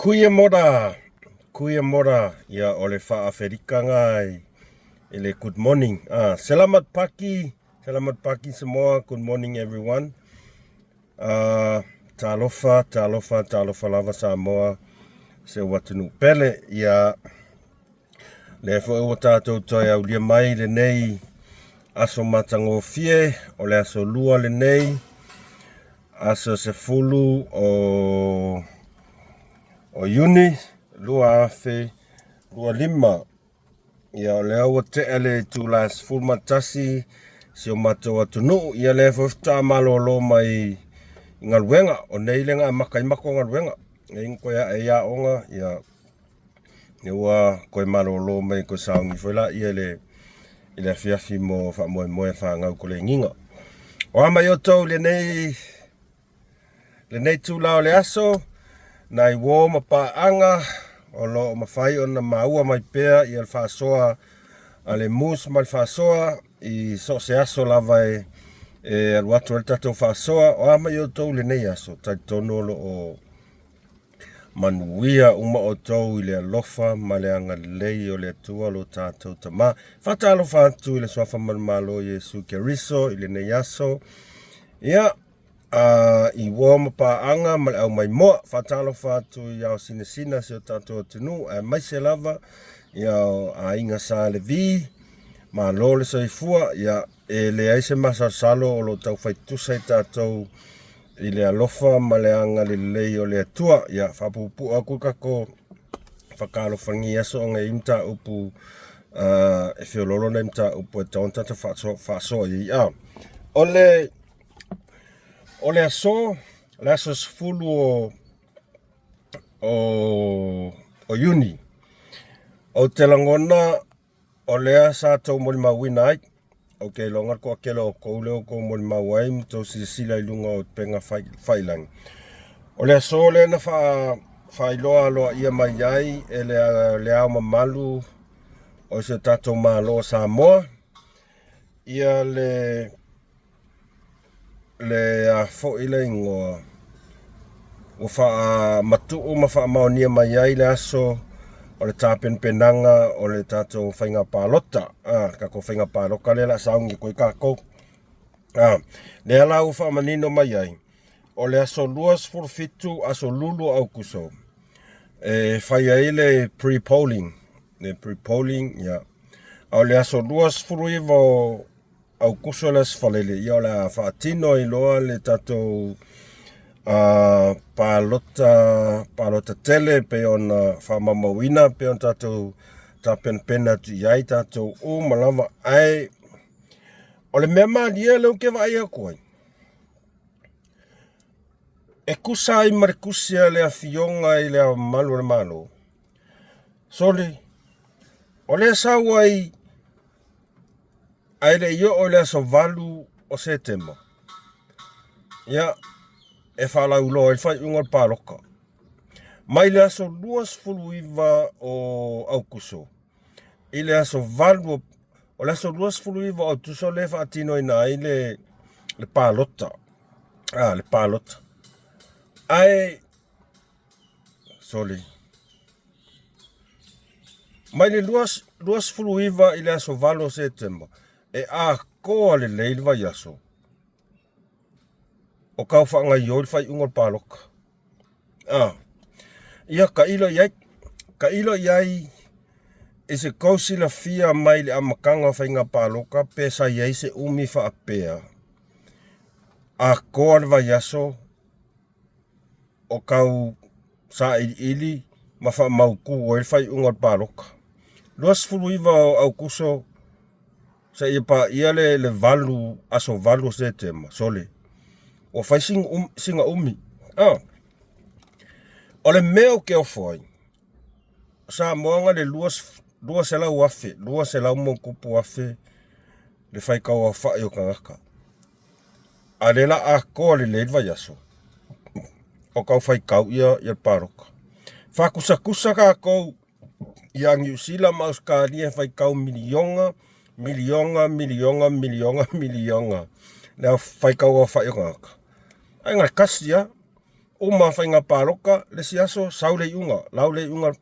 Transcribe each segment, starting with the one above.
Kuya mora, ya ole whaaferika ngai, ele good morning. Selamat pagi semua, good morning everyone. Talofa lava Samoa, se watunu pele, ya lefo e watatou toi au lia mai le nei, aso matango fie, ole aso lua le nei, aso se fulu o Yuni, lua afe, lua lima. Ia o lea ua te ele tu las full matasi, si o matou atunu, ia lea fofta malolo mai ngaluenga, o nei lenga makai mako ngaluenga. Ing koia e ia onga, ia ua koe malolo mai ko saungi fuela, ia le fiafi mo fa moe fa ngau ko le nginga. O ama yoto le nei tu lao le aso, nai wo mapaanga, o lo mawhai o na maua mai pea i al whaasoa a le mus mai whaasoa i so se aso lava e al watu al tatou whaasoa o ama i o tau le nei aso tai tono lo o manuia uma o tau i le alofa ma le anga lei o le atua lo tatou tama whata alo whatu i le soafa manmalo Yesu Keriso i le nei aso ia i woma pa anga mal au mai moa fatalo fatu ia sina se tato tunu mai se lava ia a inga sa le vi ma lole sai fua ia le aise masa salo o lo tau fai tu sai tato i le alofa ma le anga le lei o le atua ia fapupu aku kako fakalo fangi aso nga imta upu e fiololo na imta upu e taonta ta faso ia o le aso sfulu o Yuni. O te langona o lea sa tau moli mawina ai. O ke longar ko akela o kouleo ko moli mawai mto sila ilunga o penga whailang. O le aso le na whailoa loa ia mai ai e le au mamalu o se tatou malo Samoa. Ia le fo ile ingoa o fa matu ma fa maonia mai ai le aso o le tapen penanga o le tatou whainga palota ka ko whainga paloka le la saungi koe kako le ala u fa manino mai ai o le aso luas forfitu aso lulu au kuso whai ai le pre-polling ia o le aso luas furuivo au kusolas falele ia la fatino i loa le tatou palota tele pe ona famamawina pe on tatou tapen pena tu iai tatou malava ai o le mea malia leu ke vai a koe e kusa i marikusia le afionga i le malo soli o le sawa ai le yo o le aso valu o Setema. Ia, e whalau loa, e whai ungar pāroka. Mai le aso luas fuluiva o Aukuso. I le aso valu, o le aso luas fuluiva o tuso le whaatino ina ai le pālota. Le pālota. Ai, sorry. Mai le luas fuluiva i le aso valu o Setema. E koa le leil vai aso. O kau whaanga ioi whai ungar pāloka. Ia ka ilo iai e se kausi la fia mai le amakanga whainga pāloka pesa iai se umi whaapea. Koa le vai aso o kau sa ili ma wha mauku o e whai ungar pāloka. Luas fuluiva au kuso sa ia le valu aso valu Setema sole o fai singa umi o le meo ke o foi sa moanga le luas se lau afe luas se lau mo kupu afe le fai kau a fai o kangaka a le la koa le vai aso o kau fai kau ia paroka kusa ka kou ia ngiusila mauskania fai kau milionga le fai kau a fai o kangaka ai ngai kasia uma whainga paroka, le si aso sau le iunga, lau le iunga.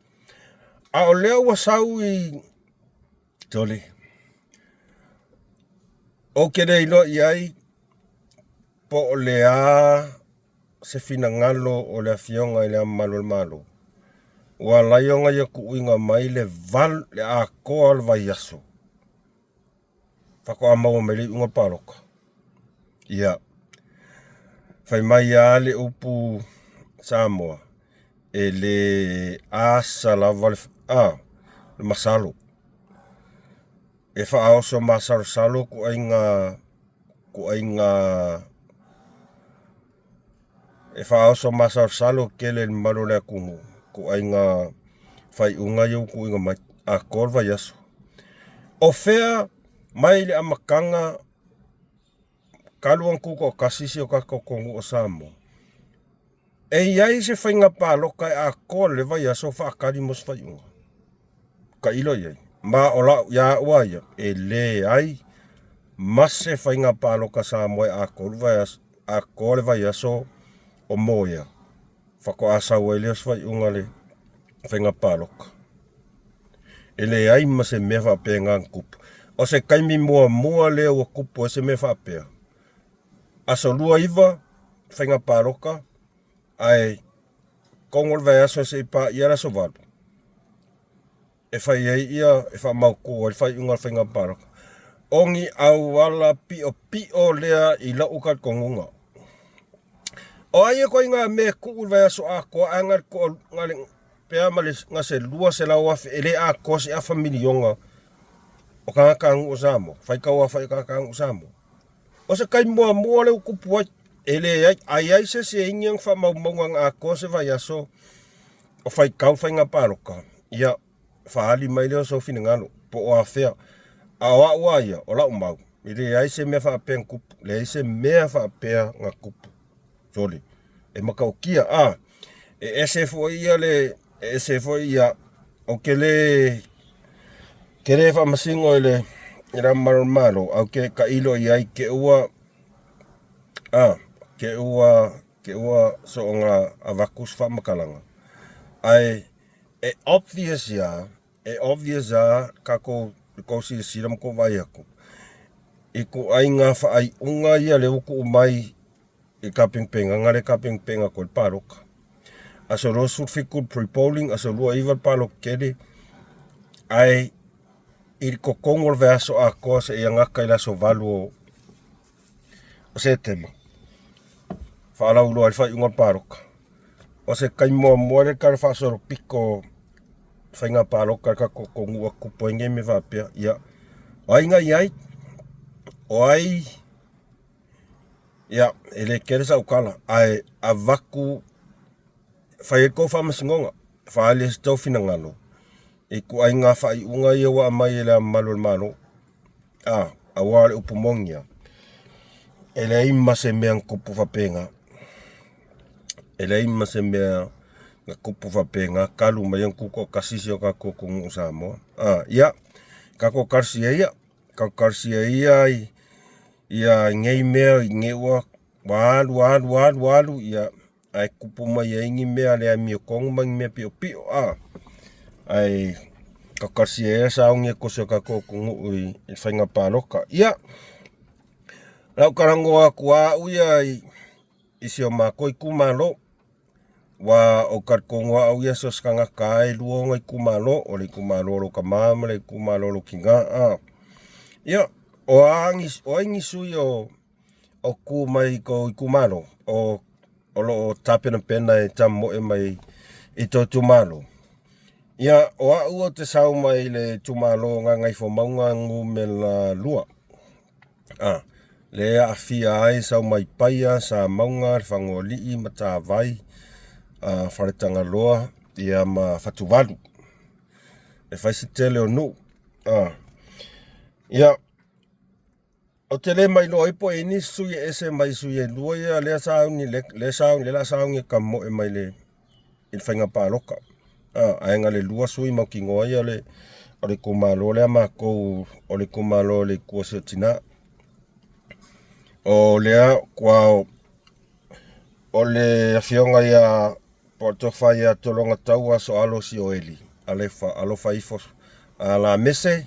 A o leo wa sau I tole. O kere ilo iai, po o lea se fina ngalo o le fionga I le malo malo. Wa laionga ia kuinga mai le val le a koa al vai aso. Whako a maua mai le iunga paroka. Ia. Whai mai a le upu Samoa. E le asa lava le masalo. E whaoso masalo salo ku ainga e whaoso masalo salo kele malo le kungu. Ku ainga whai unga iu ku inga mai a korva yaso. O fea mai le amakanga kaluang kuko kasisi o kako kongu o Samoa. E iai se whainga pāloka a kole vai aso whaakari mos whai unga. Ka ilo iai. Ma o lau ia uaia. E le ai. Mase whainga pāloka Samoa a kole vai aso o moia. Whako asa waileas whai unga le whainga pāloka. E le ai mase mea whapea ngang kupu. O se kaimi mua leo o kupu e se mea whapea. Aso lua iwa whainga pāloka. Ai kongol vai aso se pa iara so valu. E whai ei ia e wha mau kua, e whai unga whainga paroka. Ongi au wala pio lea I la ukat kongunga. O aia koe ngā me kukul vai aso a koa angar ko ngale pea male ngase lua se lau afi ele a koa se a familionga o kangakangu o Samoa. Whai kaua whai kangakangu o Samoa. O se kai mua le ukupuai. Ele ai se ingiang wha maungang a koa se vai aso o whai kau whainga paroka. Ia whaali mai leo so fina ngalo. Po o a whea. A oa ua ia o lau mau. Ele ai se mea whaapea nkupu. Le ai se mea whaapea ngā kupu. Soli. E makau kia. E ese fo ia le. E ese fo ia. O ke le. Ke le whamasingo ele. Ira malo. Au ke ka ilo iai ke ua. Ke ua so ngā avakus whamakalanga. Ai, e obvious ya kako si siram ko vai aku. I ko ai ngā whaai unga ia le uku umai I kapingpenga, ngare kapingpenga ko paroka. Aso rosu fikul pre-polling, aso lua iwa palo kere. Ai, I ko kongol ve aso a koa se ia ngaka ila so valu o se tema. Whaalau loa whai unga paroka. O se kai mua le kare whaasoro piko whainga paroka ka kokongua kupo inge me whapea. Ia, o ai ngai ai. O ai. Ia, ele kere sa ukala. Ai, a waku whai eko whamasingonga. Whaale se tau fina ngalo. I ku ai ngā whai unga ia wa amai ele a malo. A wale upumongia. Ele ai mase mea kupu whapenga. Ele ima se mea ngā kupu whapenga, kalu mai ang kuko kasisi o kako kungu Samoa. Ia, kako karsia ia. Kako karsia ia ia ngei mea, ngei ua, walu, ia, ai kupu mai ingi mea lea mio kongu mai mea pio. Ai, kako karsia ia saungi e kosi o kako kungu I whainga pāloka. Ia, lau karango a kua uia I si o mako I kumalo. Wa o karkongo au ia so skanga kai luonga I kumalo o le kumalo lo kamama le kumalo lo kinga ia o angi sui o kumai ko I kumalo o lo tapena pena e tamo e mai I to tumalo ia o au o te sau mai le tumalo nga ngai fo maunga ngu me la lua le a fia ai sau mai paia sa maunga fangoli I mata vai wharetanga loa ia ma whatuwalu. E whaisi tele o nu. Ia, o te le mai loa ipo e ni sui ese mai sui e lua ia le la saungi ka mo e mai le il whainga pāloka. Ainga le lua sui mau ki ngoa ia le o le kumalo le ama kou o le kumalo le kua se tina. O lea kua o le afionga ia portofa ia tolonga taua so alo si oeli. Alo faifos la mese.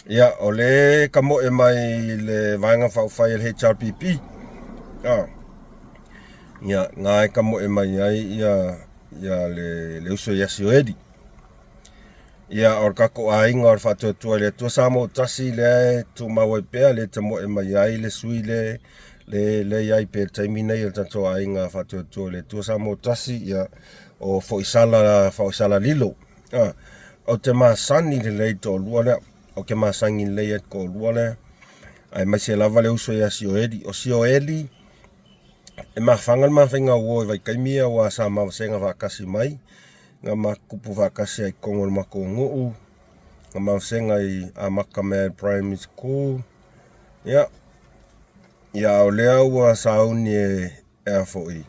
Ia o le kamo e mai le vaenga whaufai le HRPP. Ia ngai kamo e mai ai ia le uso ia si oeli. Ia or kako ainga or whatuatua le tua samo tasi le tu mawai pea le tamo e mai ai le sui le iai pe taimina i tato ainga whatuatua le tua samo tasi ia o foisala lilo. O te masani le lei to lua lea, o ke masangi le et ko lua lea, ai mai se lava le uso ia si oeli. O si oeli, e mawhangal mawhinga uo vai kaimia wa sa mawasenga wakasi mai, nga makupu wakasi ai kongol mako nguu, nga mawasenga i Amakamad Primary School. Ia o lea ua sauni e foi.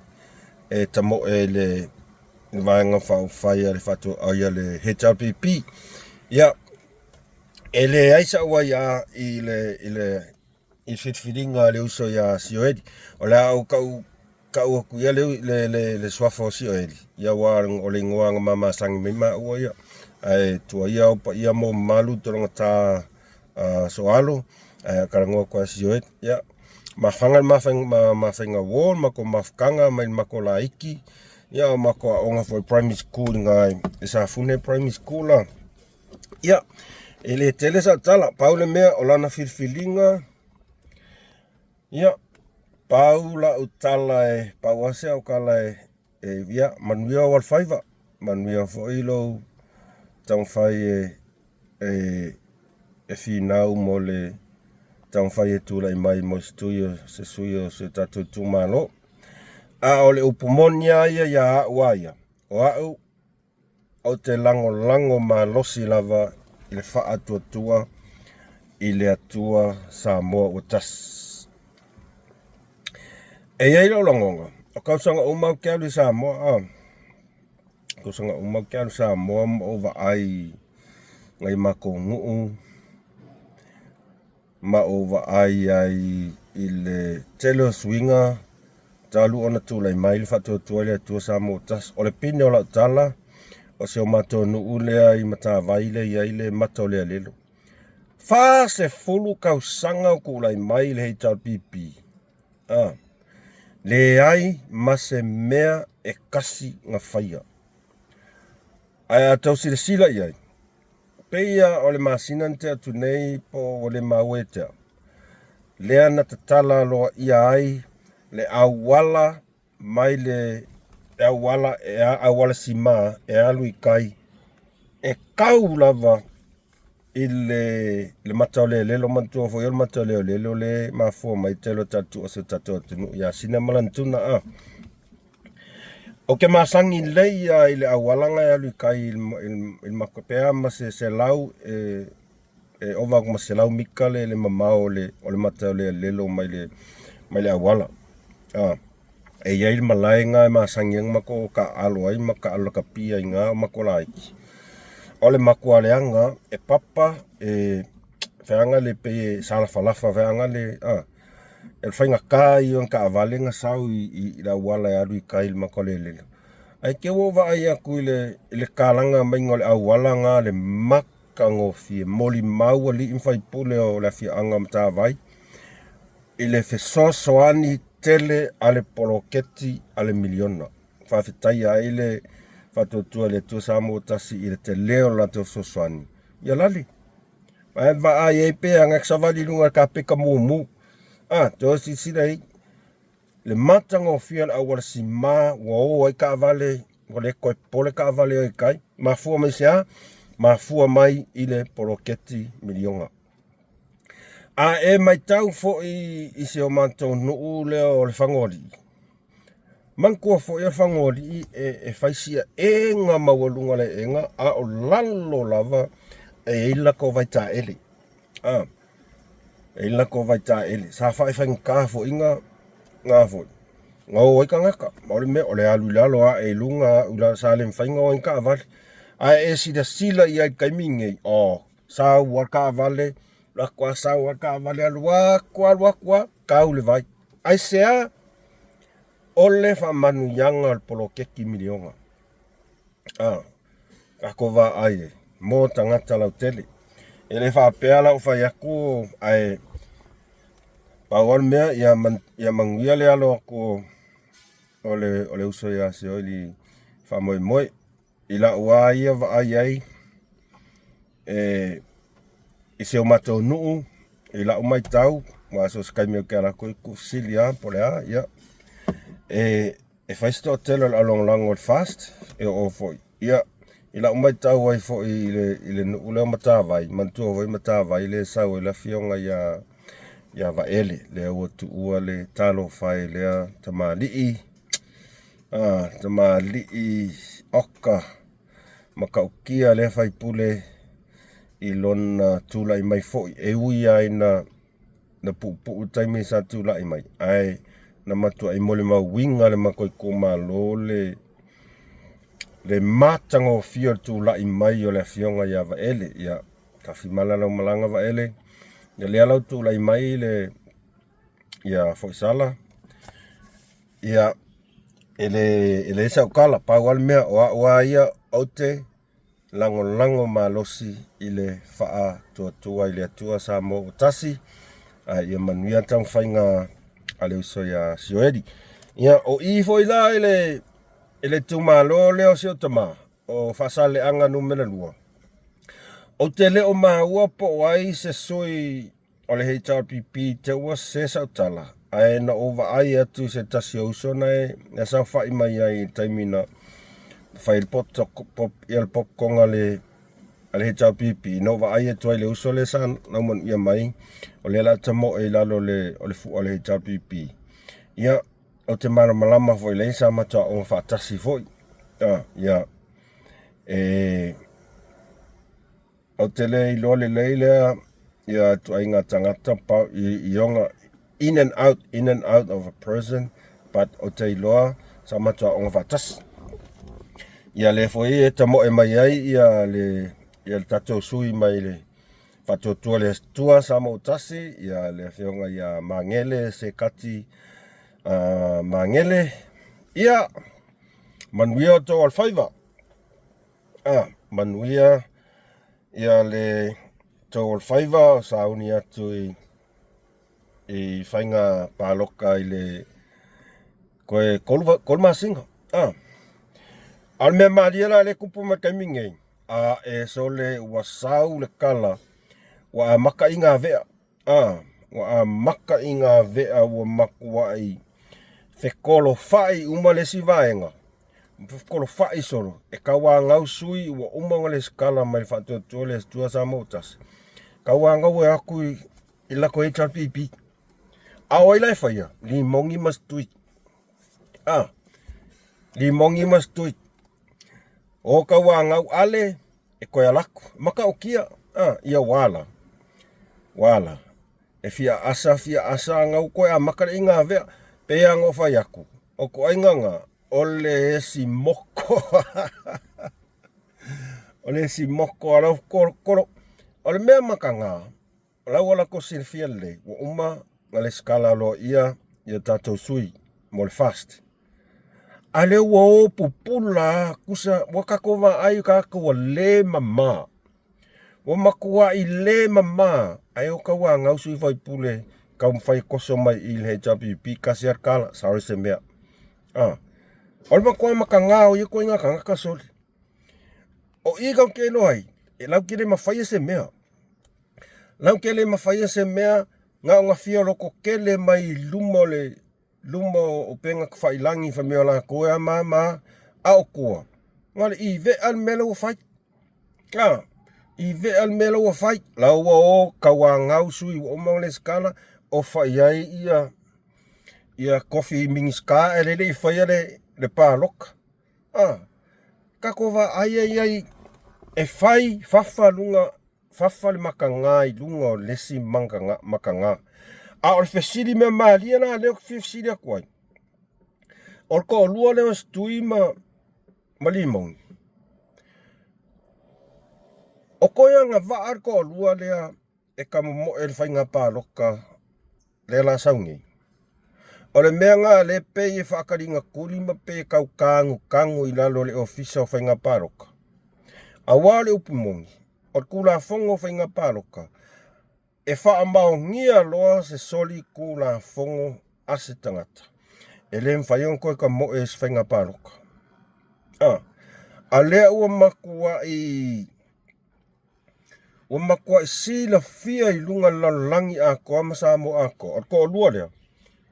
E tamo e le vaenga whaufai le whatu aia le HRPP. Ia, e le aisa ua ia i whitwhiringa le uso ia sioedi. O lea au kau aku ia le swafo sioedi. Ia warang o le ngoanga mama sangi mima ua ia. Ai tua ia opa ia mo malu toronga ta soalo. Ai karangoa kwa sioedi. Ia. Mawhangal mawhinga wall, mako mawkanga, mai mako la iki. Ia mako aonga for primary school ngai. Isa fune primary school la. Ia, ele tele sa tala, paule mea o lana whirwhilinga. Ia, paula utala pauase au kala ia, manuia wal faiva. Manuia fo ilo, tang fai finau mo le tang fai tula mai mo studio se tatu tu malo. A ole upumonia ia waia. O au o te lango malosi lava i le wha atua i le atua Samoa o tas. E iei lo langonga. O kausanga umau kia li Samoa. Kausanga umau kia li Samoa o va ai ngai mako nguu. Ma over ai i le telo swinga talu ona tula i mai le whatuatua le atua Samoa tas. O le pine o lau tala o se o mato nuu lea i mata vaile i aile mato lea lelo. Wha se fulu kausanga o kula i mai le HRPP. Le ai ma se mea e kasi nga whaia. Ai a tau sila i ai. Peia o le masinan te atu nei po o le maue te. Lea na te tala loa ia ai le awala mai le awala si maa e alu i kai e kau lava i le matau le lelo mantua fo yol matau le lelo le mafua mai telo tatu o se tatu atunu ia sina malantuna o ke masangi leia i le awalanga e alu i kai il makopea ma se lau ova ma se lau mika le mamao o le matau le lelo mai le awala. E iai malai ngā masangi ang mako ka alo ai maka alo ka pia i ngā mako laiki. O le mako aleanga e papa whianga le pe sala falafa whianga le e whainga kā i on ka avalenga sau i la wala e alu i kai il mako le lelo. Ai ke wova ai aku i le kālanga mai ngole au wala ngā le maka ngofie moli maua li imwhai pule o la fia anga mta vai. I le fesosoani tele ale poloketi ale miliona. Whawhitai ai le whatuatua le tua Samoa tasi i le te leo la te fesosoani. Ia lali. Ai wa ai e pe anga ksawali lunga ka peka mumu. Te osi sirei. Le matanga o fia au wala si maa wa o ai ka vale wale koe pole ka vale o kai. Mafua mai sea. Mafua mai i le poloketi miliona. E mai tau fo i se o mātou nuu leo o le whangori. Mankua fo i o whangori e whaisia e ngā mawalunga le e ngā a o lalo lava e ila ko vai tā ele. E ila ko vai tā ele. Sa whai ngā fo i ngā fo. Ngā oi ka ngaka. Maore me o le alu lalo a e lunga ula sa le mwhainga o inka avale. E sila i ai kaimingei. Sa waka avale. La kwa sawa ka vale alua kwa kau le vai. Ai sea ole fa manu yanga al polo keki milionga. Kako wa ai mo tangata lau tele. Ele fa peala o fa yaku ai pawal mea ya manguia le alo ko ole uso ya se oli fa moi ila wa ia va ai ise o mato nuu ila o mai tau ma so skai me kala ko silia polea ya fai sto telo along long old fast o fo ya ila o mai tau ai fo ile ule mata vai mantu vai mata vai le sa o la fionga ya va ele le o tu ua le talo fai le tamali oka makaukia le fai pule ilon tula mai fo e uia ina na pu taimi sa tula mai ai na matu ai mole ma winga le makoi ko malo le matango fio tula mai o le fionga ya va ele ya kafi malala malanga va ele ya le ala tula mai le ya fo sala ya ele sa kala pa wal mea wa ia ote lango malosi ile faa tua ile tua sa mo tasi ia manuia tang fainga ale uso ya sioedi ia o I fo ila ile tu malo le o sio tama o fasale anga numela lua o tele o maua po wai se soi ole HRPP te wa se sa tala ai na over ai atu se tasi o uso na sa fa mai ai taimina fai pop konga le HRPP no va ai tu le uso le san na mon ia mai o le la tamo e la le fu le HRPP ia o te malama foi le sa mata o fa tasi foi ia o te le le ia tu ai tangata pa ionga in and out of a prison but o te loa sa mata o fa tasi ia le foi tamo e mai ai ia le tato sui mai le fato tua sa mo tasi ia le fionga ia mangele se kati mangele ia manuia to al faiva manuia ia le to al faiva sa unia tu I fainga paloka ile koe kolma singa al me mariela le kupu ma kaminge so le wasau le kala wa maka inga vea wa maka inga vea wa makua ai fekolo fai uma le sivaenga fekolo fai solo e kawa ngau sui wa uma le skala mai fatu tole tua sa motas kawa ngau aku ila ko HRPP aoi lai faia li mongi mastui li mongi mastui o kawa ngau ale e koe alaku maka okia ia wala e fia asa ngau koe a maka inga vea pea ngo fai aku o ko ainganga ole si moko ole si moko ala koro ole mea makanga lau ala ko silfia le wa uma ngale skala lo ia tato sui mol fast ale wo pupula kusa wakakova ai kako le mama wa makua I le mama ayo kawa ngau sui vai pule kau fai koso mai il HRPP kasiar kala sorry se mea ol makua makanga o yeko inga kanga kasol o iga ke no ai e lau kile mafai se mea lau kele mafai se mea nga fia loko kele mai lumo o penga kwhailangi fa mea la koea mama au koa. Ngale I ve al melo o fai. I ve al melo o fai. Lau o kawa ngau sui o maule skala o fai ai ia kofi mingiska e lele I fai le pā loka. Kako wa ai e fai fafa le makanga I lunga o lesi makanga. Or fesiri me malia na leo fesiri akwai. Or ko lua leo stui malimong. O koia nga vaar ko lua lea e kamo mo el fai nga pa loka le la saungi. O le mea ngā le pe e whakaringa kulima pe kau kangu I lalo le ofisa o whainga paroka. A wale upumongi, o kula fongo whainga paroka, e wha mao ngia loa se soli kula fongo ase tangata. E le mwhaion koe ka mo e se whainga paroka. A lea ua makua I sila fia I lunga lalangi ako ama sa mo ako. O ko lua lea.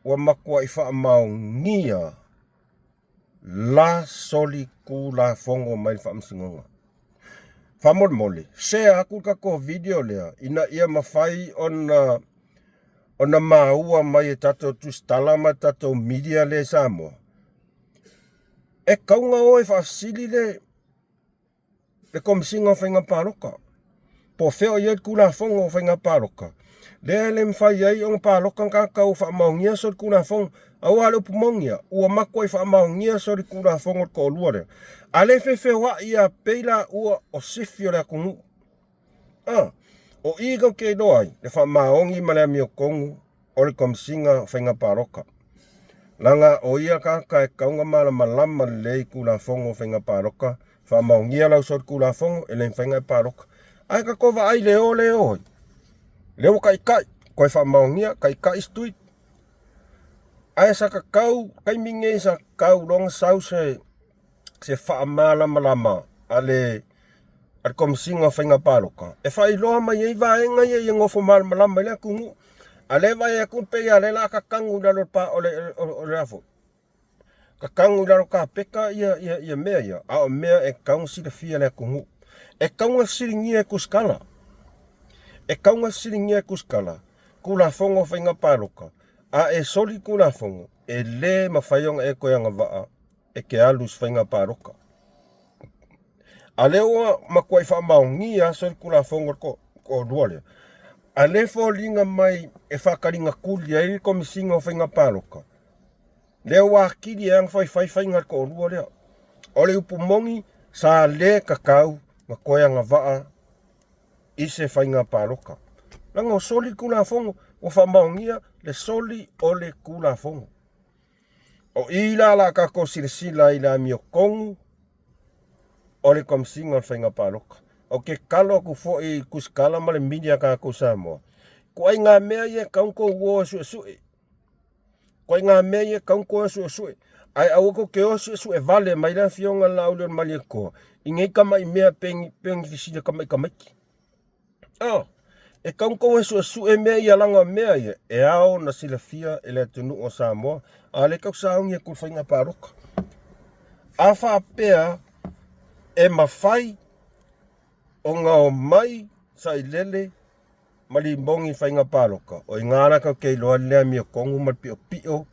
Ua makua I wha mao ngia la soli kula fongo mai wha msingonga. Wha mole. Share aku kako video lea. Ina ia mawhai ona maua mai e tato tustalama tato media le Samoa. E kaunga oe whaasili le komisinga o whainga paroka. Po wheo iet kula fongo o whainga paroka. Le mwhai ai o paroka kakau wha maungia sori kula fongo. Aua le upumongia. Ua makua I wha maungia sori kula fongo ko luare. Ale whewhe wa ia peila ua o sifi o le akungu. O iga ke doai. Le wha maongi malea mio kongu o le komisinga o whainga paroka. Langa o ia kaka e kaunga malama lei kula fongo o whainga paroka. Wha maungia lau sori kula fongo e le whainga paroka. Ai ka kova ai leo. Leo kai koe wha maungia kai stuit. Ai sa ka kau, kai minge sa kau longa sau se wha malama ale komisinga whainga paroka. E wha iloa mai ei vaenga i ngofo malama ile kungu. Ale vai e kumpe ia le la ka kangu lalo pa ole afo. Ka kangu lalo ka peka ia mea ia. A o mea e kaunga sida fia le kungu. E kaunga siringia e kuskala. Kula fongo whainga paroka. A e soli kula fongo. E le mawhaiong e koe anga waa. E ke alus whainga paroka. A leo makuai wha maungia soli kula fongo ko duale. A le linga mai e whakaringa kuli ai komisinga o whainga paroka. Leo wakiri e ang whainga ko duale. O le upumongi sa le kakau makuai anga waa. Ise whainga paroka. Langa o soli kula fongo o whamaungia le soli o le kula fongo. O ila la kako sila ila mio kongu o le komisinga o whainga paroka. O ke kalo ku fo I kuskala ma le media kako Samoa. Ko ai ngā mea ia kaunko uo sue. Ko ai ngā mea ia kaunko sue. Ai awako ke o sue vale mai la fionga la ulio malia koa. Ingai kama I mea pengi fisina kama I kamaiki. E kaunko sue mea ia langa mea ia. E ao na sila fia ele tunu o Samoa. A le kau saungi e kul whainga paroka. A wha pea e mawhai o ngao mai sa I lele malimbongi whainga paroka. O I ngāna kau kei loa lea mia kongu malpio pio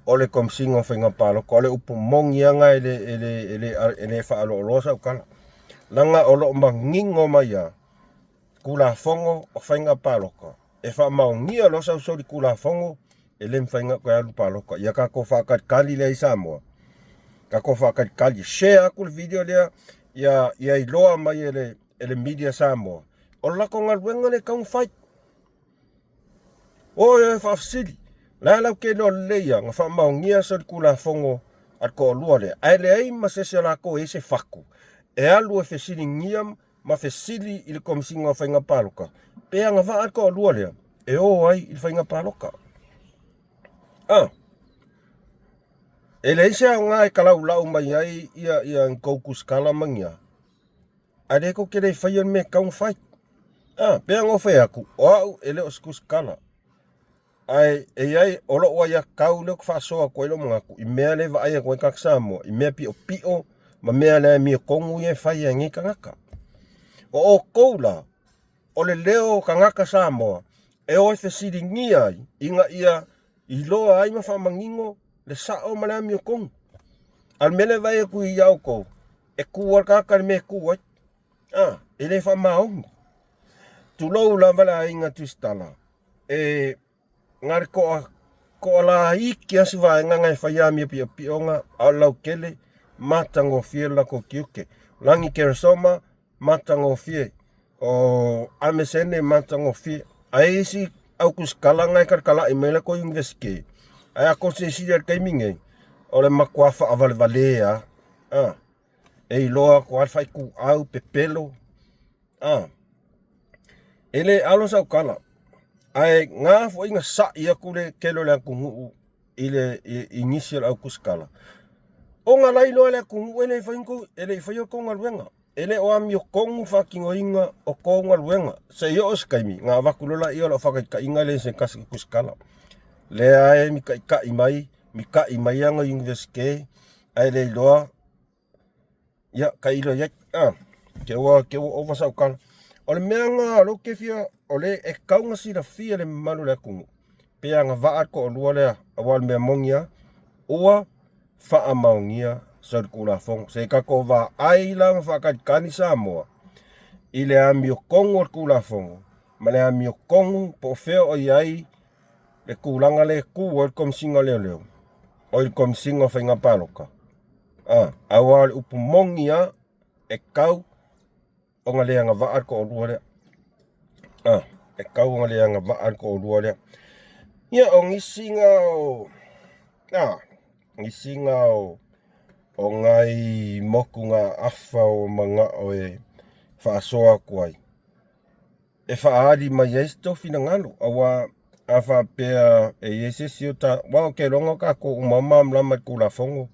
o le komisinga whainga paroka. O le upumongi anga ele whaalo rosa ukala. Langa o lo mangingo mai a kula fongo o whainga paroka. E wha maungia losa usori kula fongo e le mwhainga koe alu paroka. Ia kako whakatkali lea I Samoa. Kako whakatkali. Share aku le video lea ia I loa mai ele media Samoa. O lako ngaruenga le kaung fight. O e whafsiri. Lai lau ke lo leia nga wha maungia sori kula fongo at ko lua lea. Ai le ei masese lako e se whaku. E alu e whesiri ngiam ma whesiri I le komisinga o whainga paroka. Pea nga wha at ko lua lea. E o ai I le whainga paroka. E le ise au ngā e kalau lau mai ai ia ngkou skala mangia. A re ko kere whaion me kaung fight. Pea ngofe aku. O au e leo skala. Ai e ai olo o ia kau leo kwhasoa koe lo mga ku. I mea le wa aia koe kak Samoa. I mea pio ma mea le mia kongu ia whai ngi kangaka. O koula. O le leo kangaka Samoa. E o e whesiri ngi ai. Inga ia I loa ai ma whamangingo. Le sao malea mio kongu. Al mele vai e kui iau kou. E kuar kaka me kuat. E le wha maongi. Tulou la wala inga tustala. E ngare ko la iki asi vai ngangai whaiamia pionga. Au lau kele. Matango fie la ko kiuke. Langi Keresoma. Matango fie. O amesene matango fie. Aisi au kuskala ngai kala imela ko university ai ako se sila kaiminge ole makwa fa avalvalea e loa ko alfa ku au pepelo ele alo sa kala ai nga fo inga sa ia kule kelo la ku ile initial au kuskala o nga lai lo la ku ele fa inko ele fa yo ko ngalwenga ele o am yo kong fucking oinga o ko ngalwenga se yo skaimi nga vakulola io lo fa ka inga le se kas kuskala le ai mi ka imai anga university ai le loa ya ka ilo ya ke wa over sa kala ole meanga lo ke fia ole e kaunga si la fia le malu le kungu pe anga vaat ko lua le awal me mongia ua fa amaungia sa kula fong se ka ko va ai lang fa ka kanisa mo ile amio kongo kula fong male amio kongo po fe o yai le kulanga le ku welcome singa le o kom singa fa nga paloka awal upu mongia e kau o nga le anga vaat ko lua le e kau nga le anga vaat ko lua le ia o ngisinga o ngai moku nga afa o manga o e whaasoa kuai. E whaari mai esto fina ngalo awa afa pea e yese siota wao ke longa ka ko umama mlama kula fongo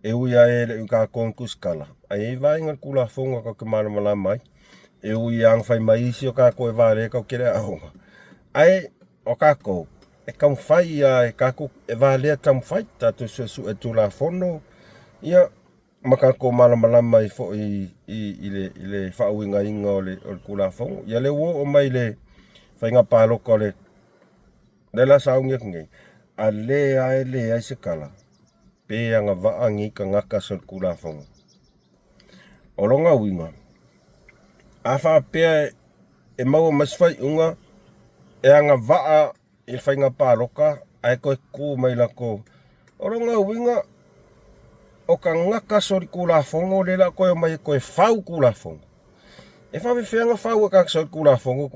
e uia e le ka kon kuskala ai vai ngal kula fongo ka kemana malama e uia ang fai mai sio ka ko e vale ka kere ahonga ai o ka ko e kam fai e ka ko e vale tam fai ta tu su e tu la fono ia maka ko malama i fo ile fa winga inga ole kula fongo ia le wo o mai le fai nga palo ko le la saungia ngai ale ai le ai se kala pe anga vaangi ka ngaka sol kula fongo olonga winga afa pe e mau masfai unga e anga vaa il fai nga paloka ai ko ku mai la ko olonga winga o ka ngaka sol kula fongo le la ko mai ko fau kula fongo e fa fe nga fau ka sol kula fongo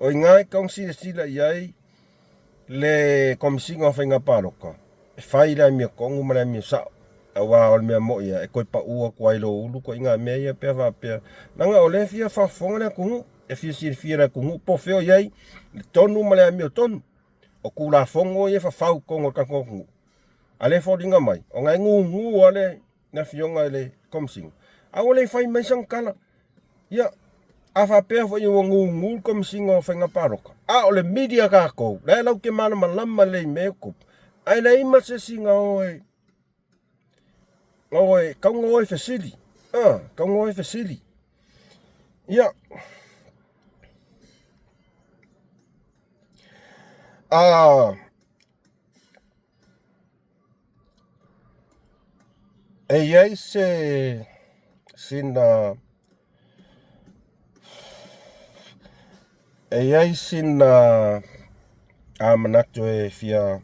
o ngai kong sila iai le komisinga whainga paroka. E whai la mea kongu mara mea sa awa o mea mo ia e koe pa ua kua ilo ulu ko inga mea ia pia whapea. Nanga o le fia whafonga lea kungu e fia siri fia lea kungu po feo iai le tonu mara mea tonu o kula fongo ia whafau kongo kako kungu. Ale whodinga mai o ngai ngu ale na fionga le komisinga. Awa le whai mai sang kala ia afa pea fo yo ngu komisinga whainga paroka. O le media kako, le lau ke mana malama le meko. Ai le ima se singa oe kaunga oe fesili. Kaunga oe fesili. Ia. E iai se sina e ai sina manatu e fia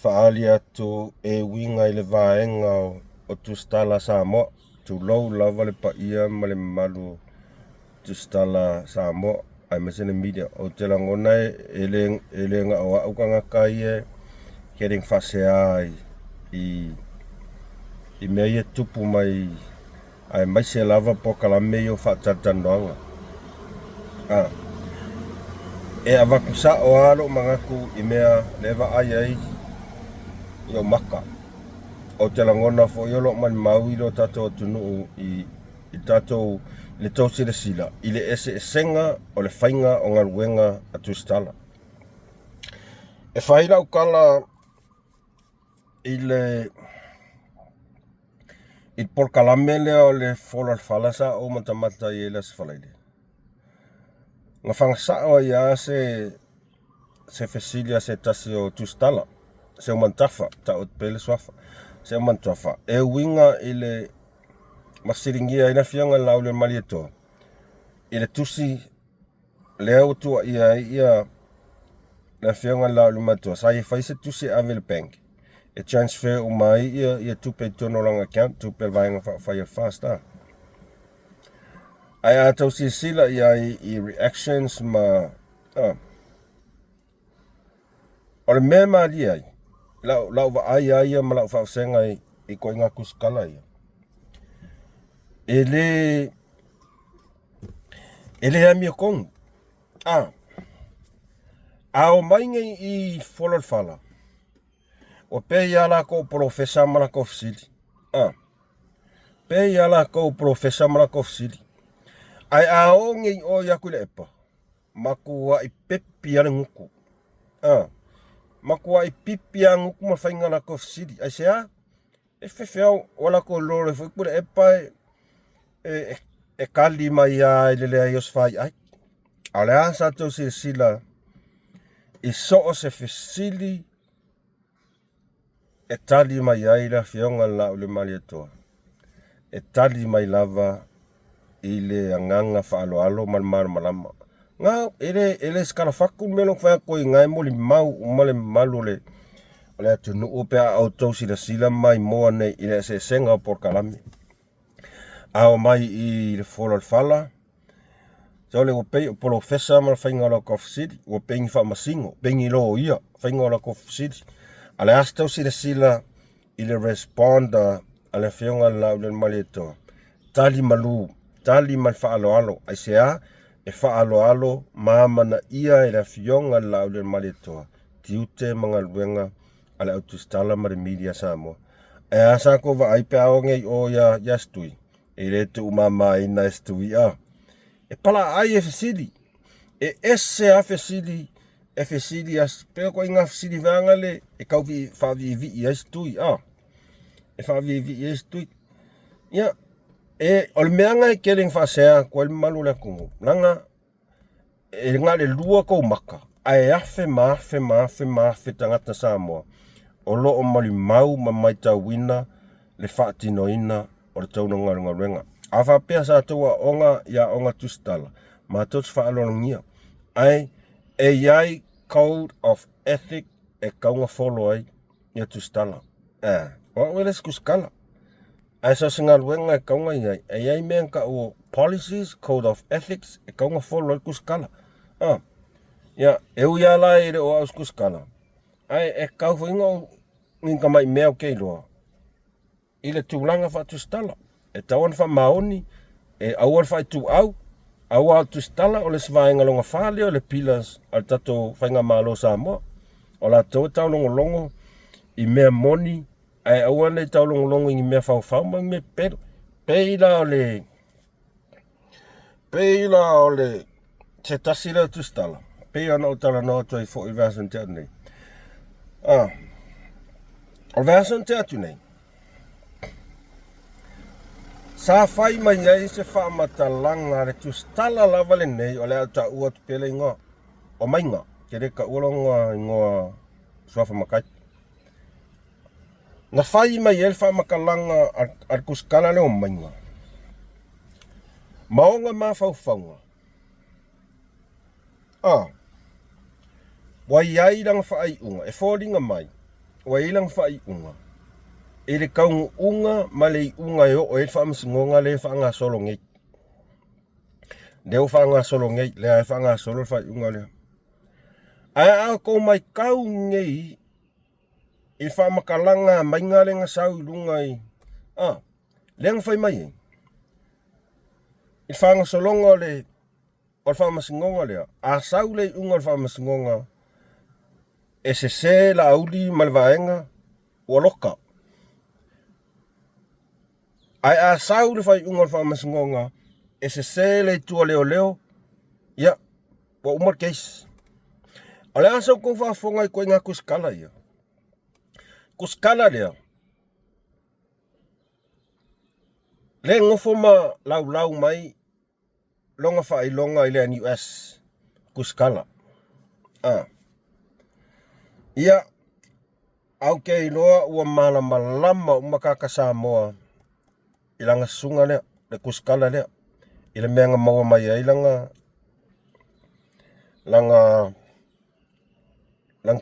whaali atu e winga i le vaenga o tu stala Samoa tu lau lava le pa ia ma le malu tu stala Samoa ai masene media o te langona e le nga o aukanga kai e kering fasea i mea ia tupu mai ai mai se lava po kalame i o whatatanoanga. E avakusa o alo mangaku i mea lewa ai i o maka. O te langona fo i olo mani mau i lo tatou tunu i tatou le tau sila i le ese senga o le whainga o ngaruenga atu stala. E whaila ukala i le i por kalame lea o le fola falasa o matamata i elas falaile. Nga whangasao ia se fesilia se tasi o tustala. Se o mantafa, ta o pele swafa. Se o mantafa. E winga i le masiringia ina fianga lau le malieto. I le tusi leo tua ia le fianga lau le matua. Sa i faise tusi avel bank. E transfer o mai ia tupe tono lang account, tupe vaenga whaia fasta. Ai a tau sila i reactions ma o le mea maali ai. Lau wa ai ma lau whausenga i koe ngā kuskala ia. Ele amia kongu. Ao mainga i folol fala. O pe yala ko profesa mala ko fsili. Pe yala ko profesa mala ko fsili. Ai ao ngi o yaku le epa. Maku wa i pepi ale nguku. Maku wa i pipi a nguku ma whainga la ko fsili. Ai sea, e whewheo wala ko lore fwiku le epa e kali mai a i lelea i oswhai ai. Ale a sa tau sila i so se fesili e tali mai ai la fionga la ule mali atoa. E tali mai lava i le anganga whaalo malama. Ngā, ele skala whaku melo whaya koe ngai mo li mau umale malu le atu nu upea au tau sila mai moa nei i le se senga o porkalami. Ao mai i le folol fala. So le wapei o profesa ma whainga la Coffee City. Wapei ngi whamasingo. Pengi lo ia whainga la Coffee City. Ale astau sila i le responder ale whionga la ule mali etoa. Tali malu. Tali mai whaaloalo. Ai sea e whaaloalo maamana ia i le whionga la ule mali etoa. Tiute mga luenga ale autustala ma le media Samoa. E asa ko wa aipe aonge o ya stui. E le tu umama ina estui a. E pala ai e fesili. E ese a fesili. E fesili as. Peo ko inga fesili vanga le. E kau vi whavi i estui a. E whavi i estui. Ia. E ol meanga e kering whasea. Ko el malu le kungu. Nanga. E ngā le lua kou maka. Ai afe maafe tangata Samoa. O lo o mali mau ma mai tau wina. Le whaatino ina. O le tau nonga renga. Awa pia sa tua onga ya onga tustala. Ma tots whaalongia. Ai, e iai code of ethic e kaunga follow ai ia tustala. O weles kuskala. Ai sa singa luenga e kaunga iai. E iai mea ka o policies, code of ethics e kaunga follow ai kuskala. Ia, e uia la e re o aus kuskala. Ai, e kau whinga nginga mai mea o keiloa. Ile tūlanga wha tustala. E tauan wha maoni, e auan wha tu au, aua tu stala o le svaenga longa whale o le pilas al tato whainga malo Samoa. O la tau tau longo i mea moni, ai auan le tau longo i mea whau ma me pero. Peila o le te tasira tu stala. Peila na utala no to i fo i vasan te atu nei. O vasan te atu nei. Sa fai mai ai se wha matalanga re tu stala lava le nei o le ata ua tu pele ingoa. O mainga, ke reka ualonga ingoa suafa makai. Na fai mai el wha makalanga ar kuskala le o mainga. Maonga ma whauwhaunga. Wai ai lang whaai unga, e fōringa mai. Wai lang whaai unga. E le kaungu unga ma le unga yo o e whaamasingonga le whaanga solo ngei. Leo whaanga solo ngei, lea e whaanga solo whai unga lea. Ai a kou mai kau ngei e whaamakalanga mainga le nga sau ilunga i. Leang whai mai e. I whaanga solonga le o le whaamasingonga lea. A sau le unga le whaamasingonga e se la auli malvaenga ua loka. Ai a sau le whai unga le whaamasingonga e se le tua leo. Ia, wa umar keis. O le asau kou whaafonga i koe ngā kuskala ia. Kuskala lea. Le ngofo ma lau mai longa whai longa i le US. Kuskala. Ia, au ke iloa ua malama umakaka Samoa. Ilanga sunga lea, le kuskala lea. Ila meanga maua mai ai langa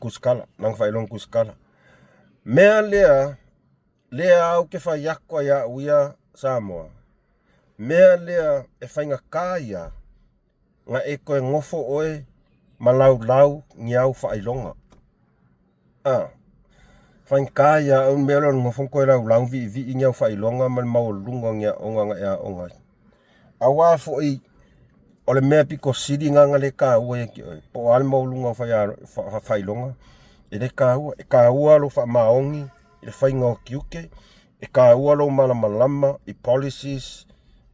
kuskala, lang whailong kuskala. Mea lea au ke whaiakwa ia uia Samoa. mea lea e whainga kāia ngā e koe ngofo oe malau lau ngiau whailonga. Whain kāia au mea lor ngofo koe lau vi ngiau whailonga man mau lunga ngia onga ngā ea onga. Awa fo i ole mea piko siri nganga le ka ua e ki oi. Po ale mau lunga whailonga. E le ka ua. E ka ua lo wha maongi. E le whainga o kiuke. E ka ua lo malama i policies.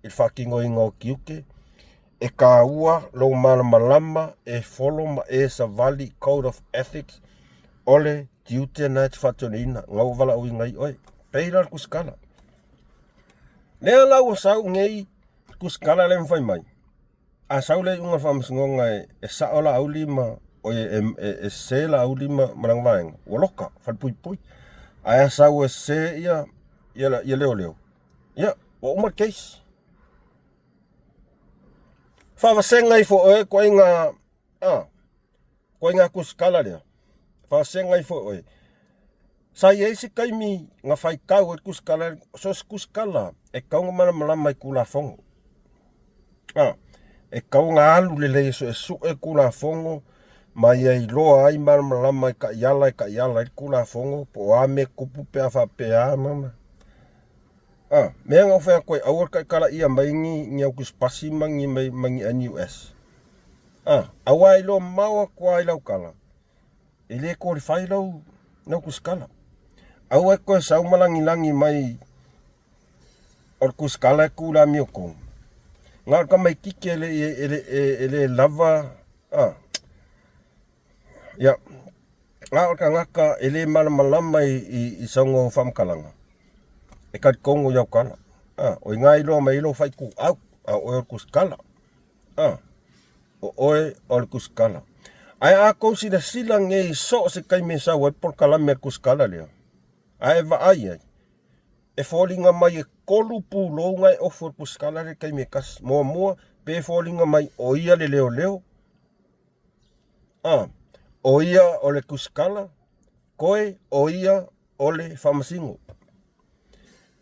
E le whakingo inga o kiuke. E ka ua lo malama e follow ma e sa vali code of ethics. Ole tiute na te whatonina. Ngau wala ui ngai oi. Peirar kuskala. Lea lau o sau ngei kuskala le mwhai mai. A saule unga whamasingonga e saola au lima o e se la au lima marangwaenga. Waloka, whalpui. A sau e se ia leo. Ia, o umar case. Whawasenga i fo oe koe ngā kuskala lea. Whawasenga i fo oe. Sai eisi kaimi ngā whaikau e kuskala, sos kuskala e kaunga malama i kula fongo. E kaunga alu lele so e su e kula fongo, mai e loa ai malama i ka iala i kula fongo, po ame kupu pea whapea mama. Mea ngau whea koe aur kai kala ia maingi ngiau kuspasi mangi a NUS. Awa i lo maua kua i lau kala. E le kore whai lau nau kuskala. Awa e koe sau malangi mai or kuskala e kula miokong. Ngā ka mai kike ele lava. Ya. Ngā ka ele malama i songo whamkalanga. E kat kongo yau kala. O ngā ilo mai ilo whai ku au. O e kuskala. O oe o kuskala. Ai a kousi na sila ngei so se kai me sa wai por kala me kuskala lea. Ai va ai. E fōlinga mai e kolu pū lo ngai offer kuskala le kai me kas. Mua pe fōlinga mai o ia le leo. O ia o le kuskala. Koe o ia o le whamasingo.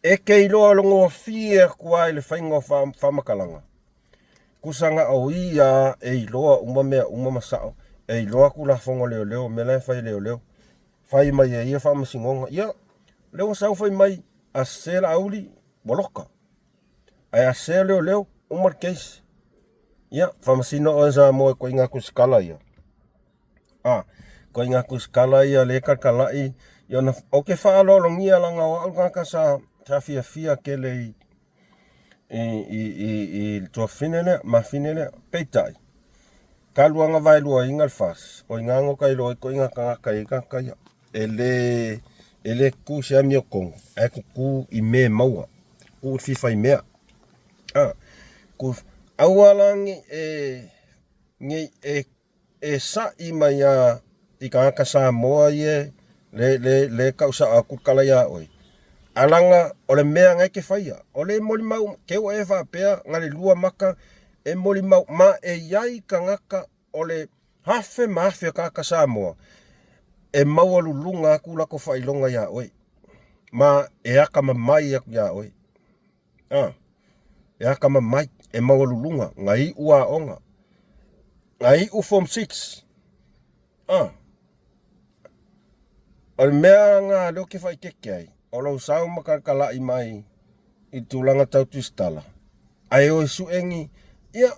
E kei loa longo fia kua le whaingo whamakalanga. Kusanga o ia e loa umamasao. E loa kula fongo leo. Mele whai leo. Whai mai e ia whamasingonga. Ia, leo sau whai mai a sela auli waloka. Ai a sela leo umar case. Ia, whamasino o za moe ko inga kuskala ia. Ko inga kuskala ia le kakalai. Ia na oke whaalolongia langa o algaka sa fia kele i tua finene, ma finene, peitai. Kaluanga vai lua ingal fas. O inga ngo kai loi ko inga kangaka ia. Ele ku se amio kong. E ku i me maua. Ku fifa i mea. Ku awalangi e sa i mai a i kangaka sa moa ie le kausa a kukala ia oi. Alanga o le mea ngai ke whaia. O le moli mau keu e whapea ngale lua maka e moli mau ma e iai kangaka o le hafe kaka sa moa. E maua lulunga aku lako whailonga ia oi. Ma e aka mamai aku ia oi. E aka mamai e maua lulunga. Ngai ua onga. Ngai u form 6. O le mea ngā leo ke whai keke ai. O lau sau makakala i mai i tūlanga tau tustala. Ai oi suengi. Ia.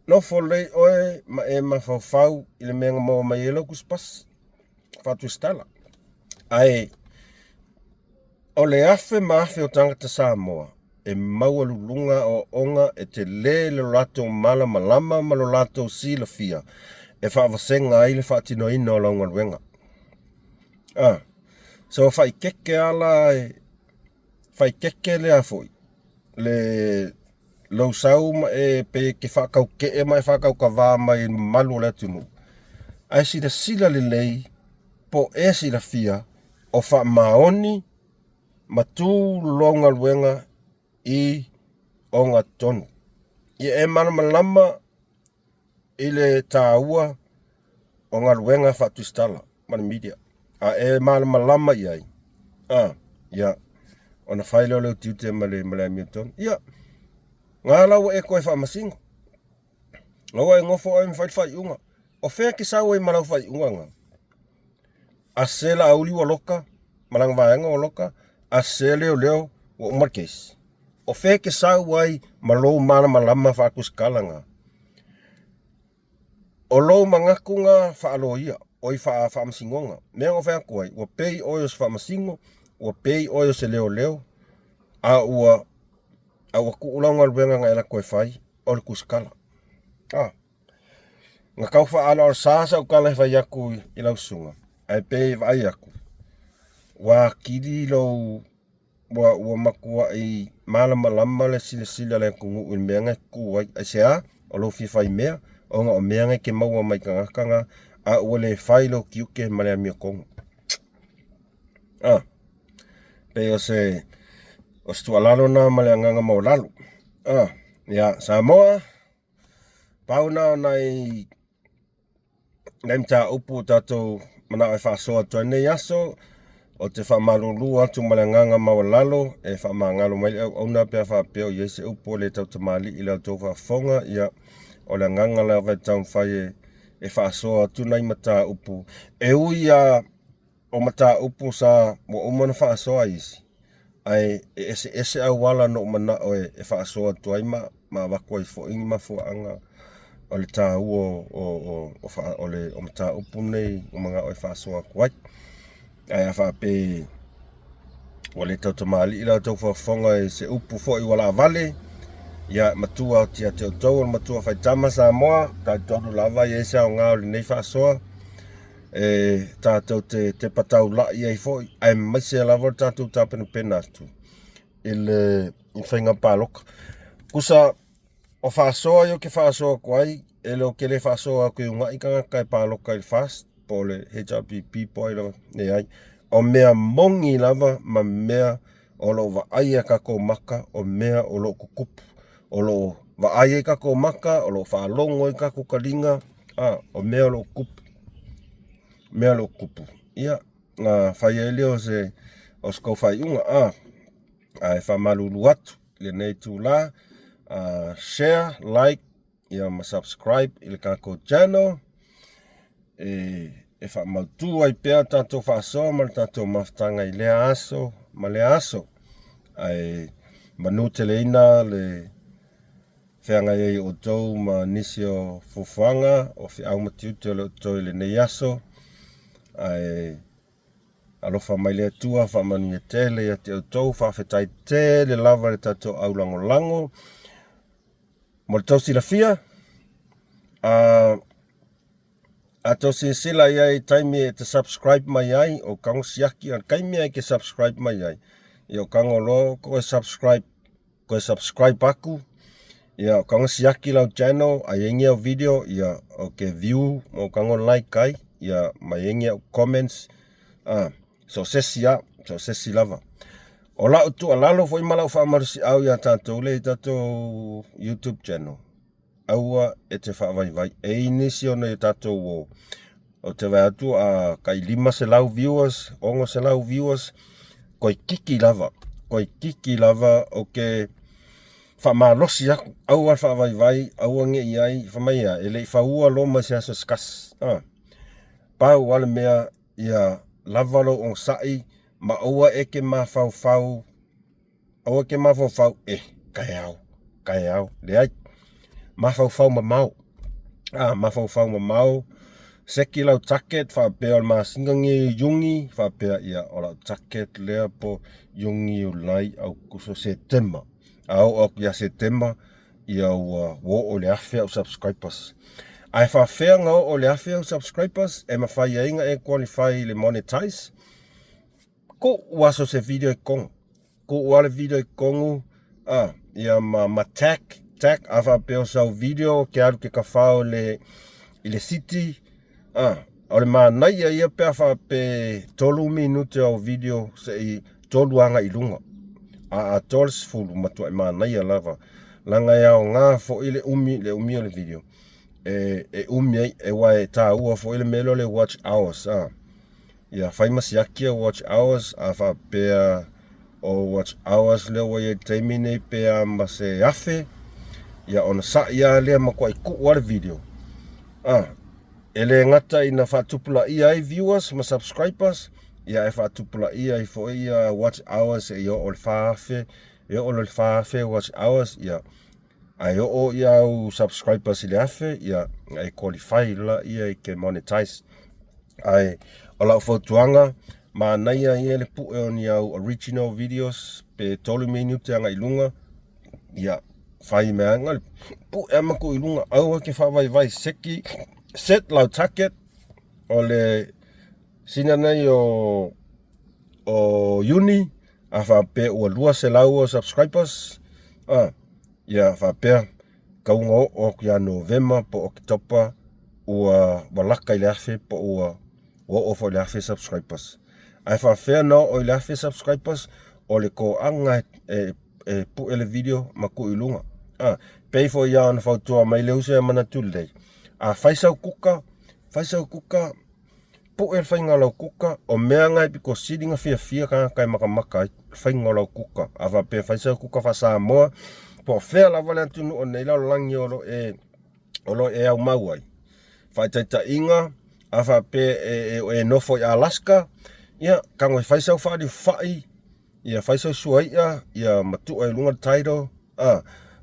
No folei oe ma e mawhau i le mea ngamo mai e lau kuspas. Whatustala. Ai. O le afe o tangata Samoa. E maua lulunga o onga e te le lato malama ma lo lato sila fia. E whaavasenga ai le whaatino ina o launga luenga. So whai keke ala whai keke le afoi. Le lau sau e pe ke whakau ke e mai whakau ka wā mai malu le tunu. Ai sila le lei po e sila fia o wha maoni ma tū longa luenga i o ngā tonu. I e malama i le tāua o ngā luenga whatustala, mana media. A e malama iai. Ya. ona fai leo leo tiute male Milton. Ia, ngā lau e koe whaamasingo. Ngau e ngofo ai mwhai unga. O whea ki sau e malau whai unga ngā. A sela auli wa loka, malang vaenga wa loka, a sela leo wa umarkes. O whea ki sau ai malou mana malama whaakuskala ngā. O lou mangaku ngā whaalo ia, oi whaamasingo ngā. Mea o whea koe, wa pei oio se whaamasingo, wa pei oio se leo, a ua kuulaunga luenga ngā ela koe whai, o le kuskala. Ngā kau whaala o sāsa o kala whai aku i lau sunga. Ai pei vai aku. Wa kiri lau, wa makua i malama le sila le kungu in meanga kuai. Ai sea, o lau whai mea, o ngā o meanga ke maua mai kangakanga, a ua le whai lau kiuke malea mia kongu. Pei o se, o stua lalo na malea nganga mau lalo. Ya, Samoa, pauna nai mta upu tatou mana e whaasoa tuane yaso, o te whaamalulu atu malea nganga mau lalo, e whaamangalo mai au na pia whaapeo i ese upu le tau tamali i lau tau whaafonga, ia o le nganga lea vai tau whai e whaasoa atu nai mata upu. E uia o mata upu sa mo umana whaasoa isi. Ai ese au wala no mana o e whaasoa tuai ma wakua i fo ingi mafuanga o le tā ua o le o mata upu nei o mga o e whaasoa kuai. Ai a whaape o le tau tamali i lau tau whaafonga e se upu fo i wala vale. Ia matua o tia te o tau o matua whaitama Samoa, kai tonu lava i ese au ngā o le nei whaasoa. Tātou te patau la i ei foi, ai maise lava tātou tāpena pena atu. I whainga pāloka. Kusa o whaasoa i o ke whaasoa kuai, e leo ke le whaasoa koe unga i kanga kai pāloka i fast, po le HRPP po i lava, ne ai. O mea mongi lava, ma mea o lo wa aia kako maka, o mea o lo kukupu. O lo wa aia kako maka, o lo whaalongo i kako kalinga, o mea o lo kupu. Mea lo kupu. Ia, ngā whai e leo se o skou whai unga, ai whamalulu atu, le nei tū la, share, like, ia ma subscribe i le kako channel, e whamautu ai pēr tātou whaasoa, ma le tātou maftanga i lea aso, ma lea aso, ai manu te leina le whianga i o tau ma nisi o fufuanga, o whi au matiuti o le o tau i le nei aso, ai alofa mai le tua fa manu tele ya te tau fa fetai tele lava le tato au lango mo tau sila fia a to sila ya time te subscribe mai ai o kang siaki an kai me ke subscribe mai ai yo kang lo ko subscribe aku ya kang siaki la channel ai o video ya okay view mo kang like kai ya mai comments so sesi lava o la tu alalo foi malau fa marsi au ya tato le tato YouTube channel aua e te fa vai e inisio no tato o te vai atu a kai lima se lau viewers ongo se lau viewers koi kiki lava o ke fa malosi au fa vai au nge iai fa mai e le fa ua lo ma se aso skas pau wale mea ia lavalo on sai ma oa eke mafau kai au le ai mafau ma mau seki lau jacket fa pe ma singangi yungi fa pe ia ola jacket le po yungi ulai au kuso September au ya September ia wo ole afe subscribers. Ai fa fair ngau o le afe subscribers e mawhai ainga e qualify le monetize. Ko waso se video kong. Ko wale video kongu. Ia ma tag afa peo sau video ke aru ke kawhao le city. O le nai ia pe afa pe tolu minute o video se i tolu anga i lunga. Tols fulu matua i nai a lava. Langa iao ngā fo i le umi o le video. Umi e wai tā ua fo ile melo le watch hours ia whai masiakia watch hours a wha pēr o watch hours le wa ye taimine pe ma se afe ia ona sa ia le ma ko ku wa video ele ngata ina fatupula ia ai viewers ma subscribers ia e fatupula ia i fo ia watch hours e o fafe watch hours ia ai o ia subscribers ile afe ia ai qualify la ia ke monetize ai ola fotuanga ma naia ia le pu on ia original videos pe tolu minuti anga ilunga ia fai me anga pu ema ko ilunga au ke fa vai seki set lau target ole sinana o uni afa pe o lua se lau subscribers ia fa pe kaungo o kia November po Oktober ua walaka ile afe po ua o fo le afe subscribers ai fa fe no o le afe subscribers o le ko anga pu ele video maku ilunga pay for ya on fa to mai le usa mana tulde faisau kuka pu el fainga lau kuka o mea ngai piko sidinga fia kai maka fainga lau kuka ava pe faisau kuka fa Samoa po fea la vale tunu o nei lau langi olo e au mauai fa taita inga ava pe nofo i Alaska ia kango faisau fa di fai ia faisau suaia ia matu ai lunga title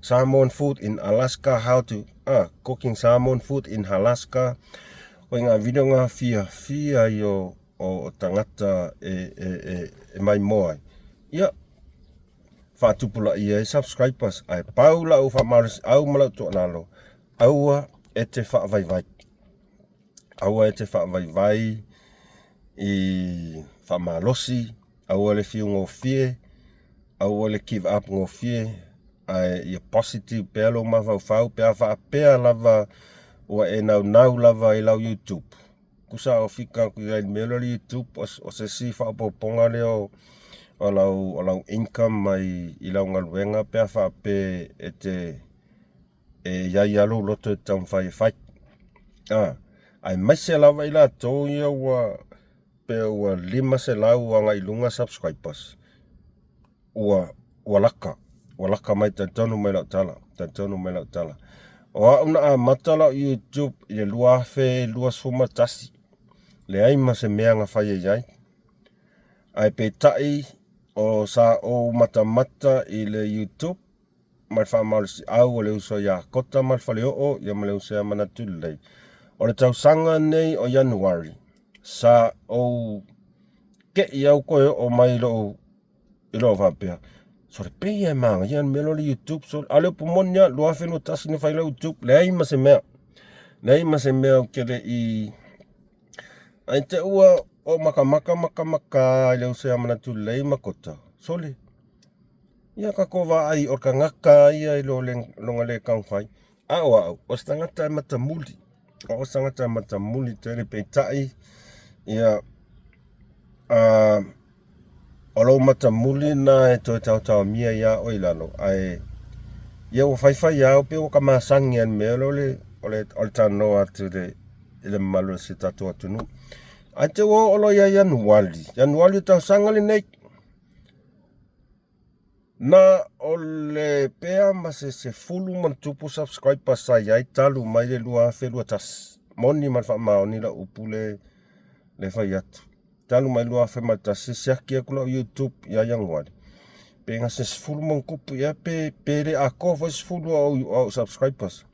salmon food in Alaska, how to cooking salmon food in Alaska. O ngā video ngā fia yo o tangata e mai moai. Ia, whātupula ia subscribers ai paula o whamaris au malau tō nalo. Aua e te whaavai. Aua e te whaavai i whamalosi. Aua le fiu ngō fie. Aua le give up ngō fie. Ai ia positive pelo ma fau pe fa pe lava o e nau lava i lau YouTube kusa o fika ku ai melo YouTube o se si fa ponga le o lau income mai i lau ngalwenga pe fa pe ia lo loto tam fai ai mai se lava i la to ia wa pe o lima se lau anga ilunga subscribers walaka mai tonu mai lau tala. O una matala YouTube i le lua suma tasi. Le ai ma se mea nga whai ai. Ai pe tai o sa o mata i le YouTube. Mai wha maulisi au o le uso ia kota mai whale o ia ma le uso ia mana tulei. O le tau sanga nei o Januari. Sa o ke i au koe o mai lo whapea. So le pe ia manga ian melo le YouTube so ale pumonia lo afe no tasi ni faila YouTube le ai ma se mea ke le i ai te ua o maka le usa mana tu le makota sole ia ka kova ai o ka ngaka ia i lo longa le kang fai o stangata mata muli te le pe tai ia Olo mata muli na e to tau mia ia o ilalo ai ia o fai ia o pe o ka masangi an me ole tano atu le malu se tatu atu nu ai te o olo ia Januari tau sangali nei na ole pea ma se fulu man tupu subscribers sa ia talu mai le lua tas moni man fa maoni la upule le fai atu talu mai lua fe mata se siaki kula YouTube ya yang wadi pe nga se fulu mon kupu ya pe le ako fo fulu o subscribers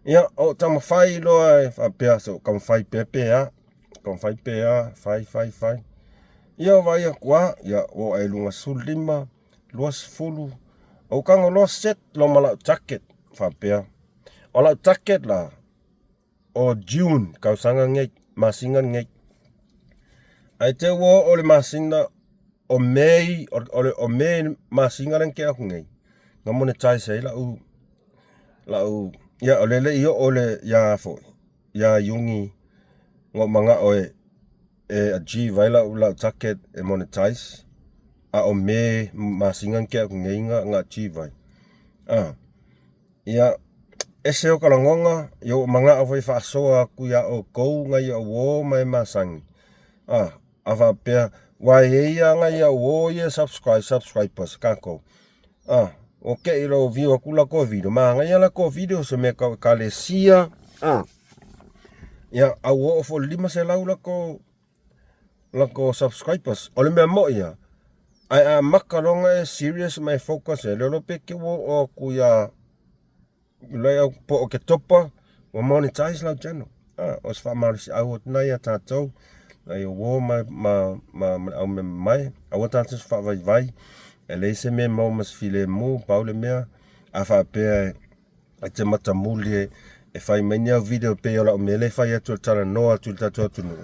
ya o tama fai lo fa pe so kam fai pe ya fai ya vai kwa ya o ai lunga sulima luas fulu o kang lo set lo mala jacket fa pe o la jacket la o June kau sanga ngek masingan ngek ai te wo o le masina o mei masinga ren ke aku ngai nga monetize la u ya ole yo ole ya fo ya yungi ngo manga oe a G vaila la target e monetize o me masinga ke aku ngai nga G vai ya ese o kalangonga yo manga o fa soa ku ya o kou ngai o wo mai masangi ava pe wa ia nga ia o ia subscribers kako okay lo view kula ko video ma nga ia la ko video se me ka le sia ya awo fo lima se la ko subscribers ole me mo ia ai makalonga serious my focus e lo pe ke wo ku ya le po ke topa o monetize la channel os fa maris awot na ya tatou ai wo ma au me mai awot tatou fa vai ele se me mo mas file mo paule mea a fa pe a te mata muli e fai menia video pe ola o mele fai atu tala noa tu tatou tu no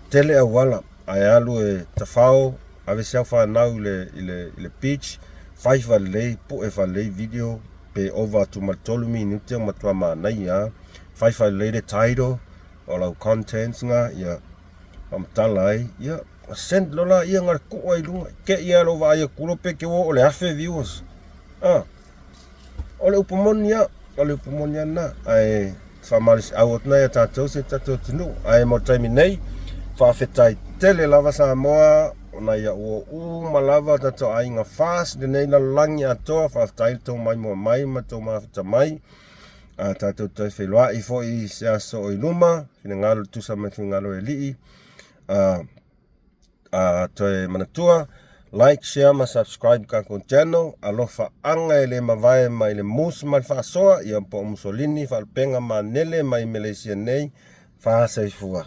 tele a wala ai alu e tafao ave se fa nau le pitch fai va le po e va le video pe over to matolu minute matwa mana ya fai fa le title ola contents nga ya talai ya send lola ia ngar ko ai lu ke ia lo va ia kulo pe ke o le afe views ole upomonia na ai famaris awot na ya tatou se tatou tunu ai mo time nei fa fetai tele lava sa moa ona ia o malava tatou ai nga fast de nei la langi ato fa tai to mai mo mai ma to ma mai tatou te feloa I fo I se aso I luma fina ngalo tu sa me ngalo e li toe manatua like share ma subscribe ka kon channel alofa anga ele mavae mai le mus mal fa soa ia po Mussolini fa penga manele mai Malaysia nei fa sai fua